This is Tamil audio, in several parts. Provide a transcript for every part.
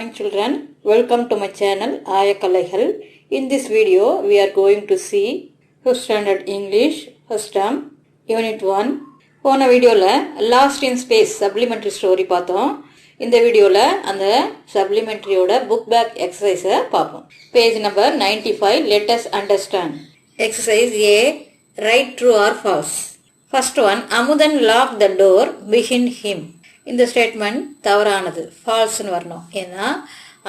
morning children, welcome to my channel Ayakalaihal. In this video we are going to see first standard English first term unit 1. போன வீடியோல லாஸ்ட் இன் ஸ்பேஸ் சப்ளிமெண்டரி ஸ்டோரி பார்த்தோம். இந்த வீடியோல அந்த சப்ளிமெண்டரியோட புக் பேக் எக்ஸசைஸை பார்ப்போம். Page number 95. Let us understand. Exercise A. Write true or false. First one, Amudan locked the door behind him. இந்த ஸ்டேட்மெண்ட் தவறானது, ஃபால்ஸ்னு வரணும். ஏன்னா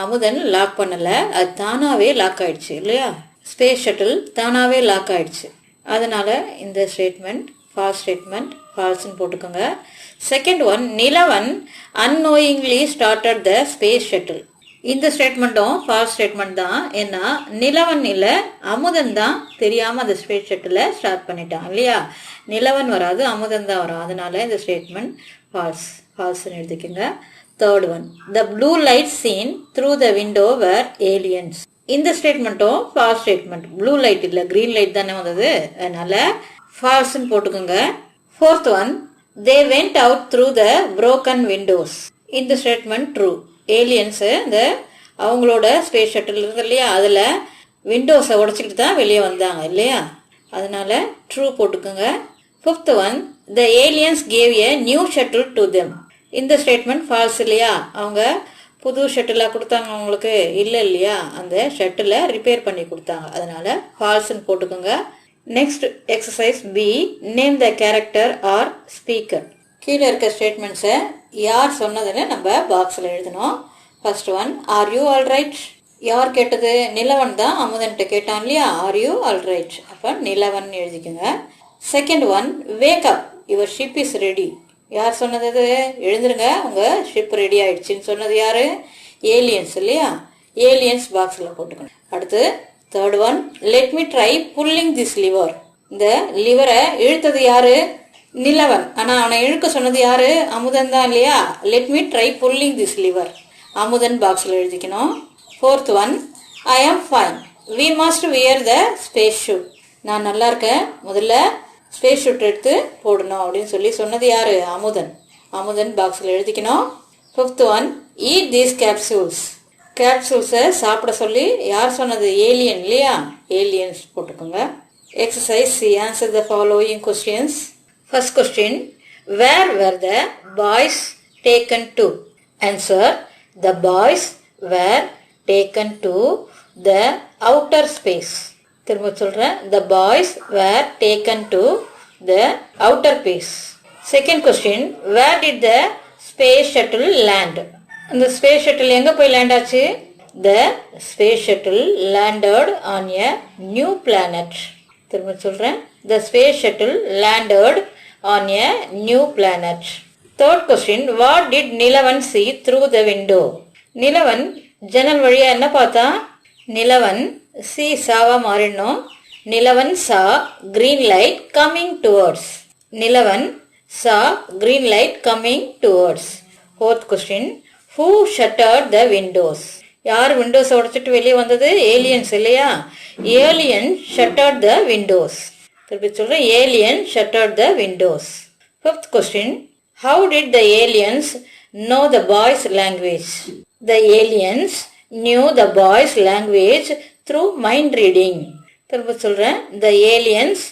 அமுதன் லாக் பண்ணல, அது தானாவே லாக் ஆயிடுச்சு இல்லையா? ஸ்பேஸ் ஷட்டில் தானாவே லாக் ஆயிடுச்சு. அதனால இந்த ஸ்டேட்மெண்ட் ஃபால்ஸ் ஸ்டேட்மெண்ட், ஃபால்ஸ்னு போட்டுக்கோங்க. Second one, Nilavan unknowingly started the space shuttle. இந்த ஸ்டேட்மெண்ட்டும் ஃபால்ஸ் ஸ்டேட்மெண்ட் தான். ஏன்னா நிலவன் இல்லை, அமுதன் தான் தெரியாம அந்த ஸ்பேஸ் ஷட்டிலை ஸ்டார்ட் பண்ணிட்டான் இல்லையா? நிலவன் வராது, அமுதன் தான் வரும். அதனால இந்த ஸ்டேட்மெண்ட் ஃபால்ஸ்னு எழுதிக்கோங்க. Third one, the blue light seen through the window where aliens. இந்த ஸ்டேட்மெண்ட்டும் ஃபால்ஸ் ஸ்டேட்மெண்ட். ப்ளூ லைட் இல்லை, கிரீன் லைட் தானே வந்தது, அதனால ஃபால்ஸ்னு போட்டுக்கோங்க. Fourth one, they went out through the broken windows. இந்த ஸ்டேட்மெண்ட் ட்ரூ. ஏலியன்ஸு இந்த அவங்களோட ஸ்பேஸ் ஷட்டில் இருக்கு இல்லையா, அதில் விண்டோஸை உடச்சிக்கிட்டு தான் வெளியே வந்தாங்க இல்லையா? அதனால ட்ரூ போட்டுக்கோங்க. Fifth one, the aliens cave a new shuttle to them. இந்த ஸ்டேட்மெண்ட் ஃபால்ஸ் இல்லையா? அவங்க புது ஷட்டிலாக கொடுத்தாங்க அவங்களுக்கு இல்லை இல்லையா? அந்த ஷட்டிலை ரிப்பேர் பண்ணி கொடுத்தாங்க, அதனால ஃபால்ஸ்ன்னு போட்டுக்கோங்க. Next exercise B, name the character or speaker. கீழே இருக்க ஸ்டேட்மெண்ட்ஸை யார் சொன்னதுன்னு நம்ம பாக்ஸில் எழுதணும். First one, are you all right. யார் கேட்டது? நிலவன் தான் அமுதன்ட்ட கேட்டான் இல்லையா? ஆர் யூ ஆல் ரைட், அப்போ நிலவன் எழுதிக்கோங்க. Second one, wake up your ship is ready. யார் சொன்னது? அது எழுந்துருங்க, உங்கள் ஷிப் ரெடி ஆயிடுச்சுன்னு சொன்னது யாரு? ஏலியன்ஸ் இல்லையா? ஏலியன்ஸ் பாக்ஸில் போட்டுக்கணும். அடுத்து third one, let me try pulling this lever. இந்த லிவரை இழுத்தது யாரு? நிலவன். ஆனால் அவனை இழுக்க சொன்னது யாரு? அமுதன் தான் இல்லையா? Let me try pulling this lever, Amudhan பாக்ஸில் எழுதிக்கணும். Fourth one, I am fine we must wear the space suit. நான் நல்லா இருக்கேன், முதல்ல ஸ்பேஸ் ஷூட் எடுத்து போடணும் அப்படின்னு சொல்லி சொன்னது யாரு? அமுதன். அமுதன் பாக்ஸில் எழுதிக்கணும். Fifth one, eat these capsules. கேப்சூல்ஸை சாப்பிட சொல்லி யார் சொன்னது? ஏலியன் இல்லையா? ஏலியன்ஸ் போட்டுக்கோங்க. Exercise C, answer the following questions. First question, where were the boys taken to? Answer, the boys were taken to the outer space. திரும்ப சொல்றேன், the boys were taken to the outer space. Second question, where did the space shuttle land? இந்த space shuttle எங்க போய் லேண்ட் ஆச்சு? The space shuttle landed on a new planet. திரும்ப சொல்றேன், the space shuttle landed on a new planet. Third question, what did Nilavan see through the window? Nilavan ஜன்னல் வழியா என்ன பார்த்தா? நிலவன் சாவா மாறிடணும். Nilavan saw green light coming towards. Nilavan saw green light coming towards. Fourth question, who shuttered the windows? யார் விண்டோஸ் உடைச்சிட்டு வெளியே வந்தது? ஏலியன்ஸ் இல்லையா? Alien shuttered the windows. திருப்பி சொல்றேன், alien shuttered the windows. Fifth question, how did the aliens know the boys' language? The aliens knew the boys' language through mind reading. திருப்பி சொல்றேன், the aliens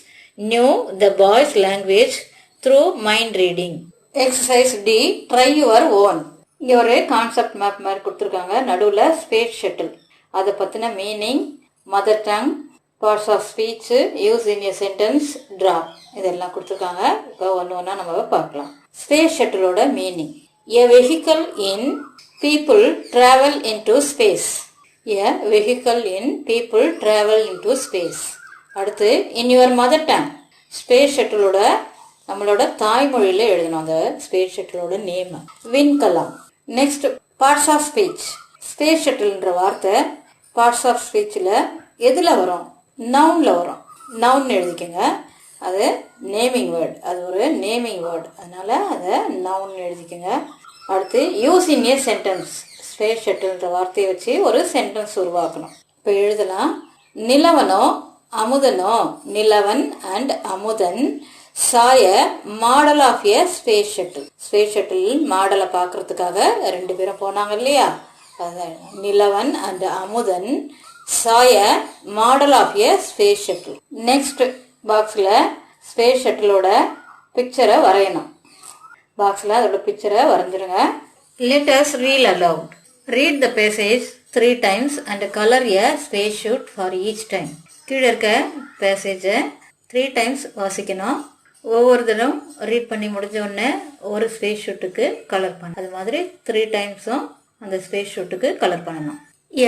knew the boys' language through mind reading. Exercise D, try your own. இங்க ஒரு கான்செப்ட் மேப் மாதிரி கொடுத்துருக்காங்க. நடுவில் ஸ்பேஸ் ஷட்டில், அதை பற்றின meaning, mother tongue, parts of speech, use in a sentence, draw, இதெல்லாம் கொடுத்துருக்காங்க. இப்போ ஒன்று ஒன்றா நம்ம பார்க்கலாம். ஸ்பேஸ் ஷட்டிலோட meaning, a vehicle in people travel into space. A vehicle in people travel into space. அடுத்து in your mother tongue. Space ஷட்டிலோட நம்மளோட தாய்மொழியில் எழுதணும் அந்த ஸ்பேஸ் ஷட்டிலோட நேம், விண்கலம். Next parts of speech. Space ஷட்டில்ன்ற வார்த்தை பார்ட்ஸ் ஆஃப் ஸ்பீச்சில் எதில் வரும்? நவுனில் வரும். நவுன் எழுதிக்கோங்க, அது நேமிங் வேர்டு, அது ஒரு நேமிங் வேர்டு, அதனால அதை நவுன் எழுதிக்கோங்க. அடுத்து use in a sentence. Space ஷட்டில்ன்ற வார்த்தையை வச்சு ஒரு சென்டென்ஸ் உருவாக்கணும். இப்போ எழுதலாம், நிலவனோ அமுதனோ, Nilavan and Amudhan saw a model of a space shuttle. Space shuttle மாடலை பார்க்கறதுக்காக ரெண்டு பேரும் போனாங்க இல்லையா? Nilavan and Amudan saw a model of a space shuttle. Next boxல space shuttleோட picture வரையணும். boxல அதோட picture வரைஞ்சிருங்க. Let us read aloud. Read the passage 3 times and color a spacesuit for each time. கீழ இருக்க passage 3 times வாசிக்கணும். ஒவ்வொரு தடவை ரீட் பண்ணி முடிஞ்ச உடனே ஒரு ஸ்பேஸ் ஷூட்டுக்கு கலர் பண்ணணும். அது மாதிரி 3 டைம்ஸும் அந்த ஸ்பேஸ் ஷூட்டுக்கு கலர் பண்ணணும்.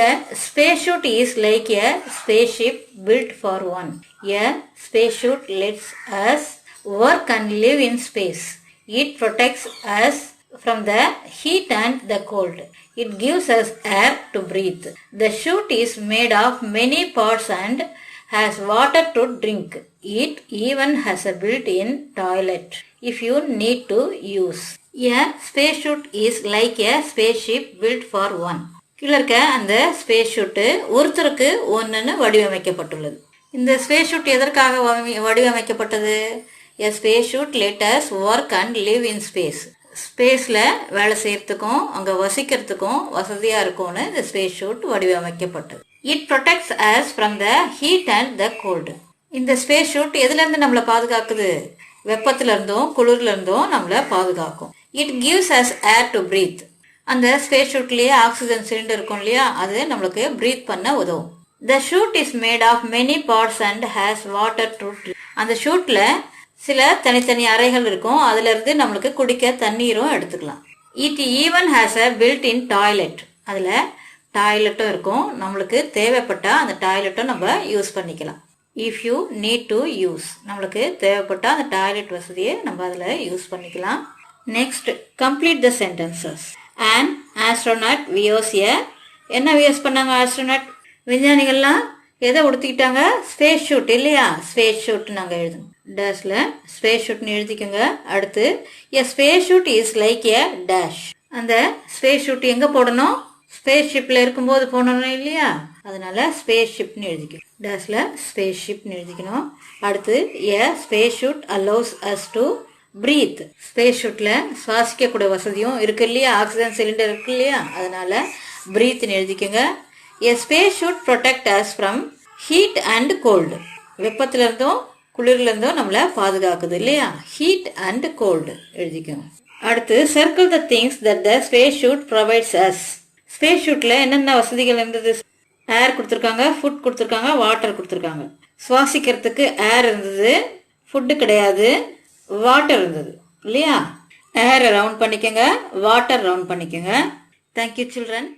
A spacesuit is like a spaceship built for one. A spacesuit lets us work and live in space. It protects us from the heat and the cold. It gives us air to breathe. The chute is made of many parts and has water to drink. It even has a built-in toilet if you need to use. A spacesuit is like a spaceship built for one. கீழ இருக்க அந்த ஸ்பேஸ் ஷூட்டு ஒருத்தருக்கு ஒன்றுன்னு வடிவமைக்கப்பட்டுள்ளது. இந்த ஸ்பேஸ் ஷூட் எதற்காக வடிவமைக்கப்பட்டது? A spacesuit let us work and live in space. ஸ்பேஸில் வேலை செய்யறதுக்கும் அங்கே வசிக்கிறதுக்கும் வசதியாக இருக்கும்னு இந்த ஸ்பேஸ் ஷூட் வடிவமைக்கப்பட்டது. It protects us from the heat and the cold. இந்த ஸ்பேஸ் ஷூட் எதுலேருந்து நம்மளை பாதுகாக்குது? வெப்பத்திலிருந்தும் குளிர்லேருந்தும் நம்மளை பாதுகாக்கும். It gives us air to breathe. அந்த ஸ்பேஸ் ஷூட்லேயே ஆக்சிஜன் சிலிண்டர் இருக்கும் இல்லையா, அது நம்மளுக்கு பிரீத் பண்ண உதவும். The chute is made of many parts and has water to drink. அந்த ஷூட்டில் சில தனித்தனி அறைகள் இருக்கும், அதுலேருந்து நம்மளுக்கு குடிக்க தண்ணீரும் எடுத்துக்கலாம். It even has a built-in toilet. அதில் டாய்லெட்டும் இருக்கும், நம்மளுக்கு தேவைப்பட்டால் அந்த டாய்லெட்டும் நம்ம யூஸ் பண்ணிக்கலாம். If you need to use, நம்மளுக்கு தேவைப்பட்டால் அந்த டாய்லெட் வசதியை நம்ம அதில் யூஸ் பண்ணிக்கலாம். Next, complete the sentences. An astronaut wears a, என்ன வியர்ஸ் பண்ணாங்க ஆஸ்ட்ரோனாட்? விஞ்ஞானிகள்லாம் எதை உடுத்திக்கிட்டாங்க? ஸ்பேஸ் ஷூட் இல்லையா? ஸ்பேஸ் ஷூட் நாங்கள் எழுதணும். டேஷில் ஸ்பேஸ் ஷூட்னு எழுதிக்கோங்க. அடுத்து a space shoot is like a dash. அந்த ஸ்பேஸ் ஷூட் எங்கே போடணும்? ஸ்பேஸ் ஷிப்பில் இருக்கும்போது போடணும் இல்லையா, அதனால ஸ்பேஸ் ஷிப்னு எழுதிக்கணும். டேஷில் ஸ்பேஸ் ஷிப்னு எழுதிக்கணும். அடுத்து a space suit allows us to breathe. Space ஷூட்டில் சுவாசிக்கக்கூடிய வசதியும் இருக்கு இல்லையா, ஆக்சிஜன் சிலிண்டர் இருக்கு இல்லையா, அதனால பிரீத்னு எழுதிக்கோங்க. A space suit protect us from heat and cold. வெப்பத்திலிருந்தும் குளிர்லேருந்தும் நம்மளை பாதுகாக்குது இல்லையா, ஹீட் அண்ட் கோல்டு எழுதிக்கோங்க. அடுத்து circle the things that the space suit provides us. Space ஷூட்டில் என்னென்ன வசதிகள் இருந்தது? ஏர் கொடுத்துருக்காங்க, ஃபுட் கொடுத்துருக்காங்க, வாட்டர் கொடுத்துருக்காங்க. சுவாசிக்கிறதுக்கு ஏர் இருந்தது, ஃபுட்டு கிடையாது, வாட்டர் இருந்தது இல்லையா. ஏரை ரவுண்ட் பண்ணிக்கோங்க, வாட்டர் ரவுண்ட் பண்ணிக்கோங்க. Thank you children.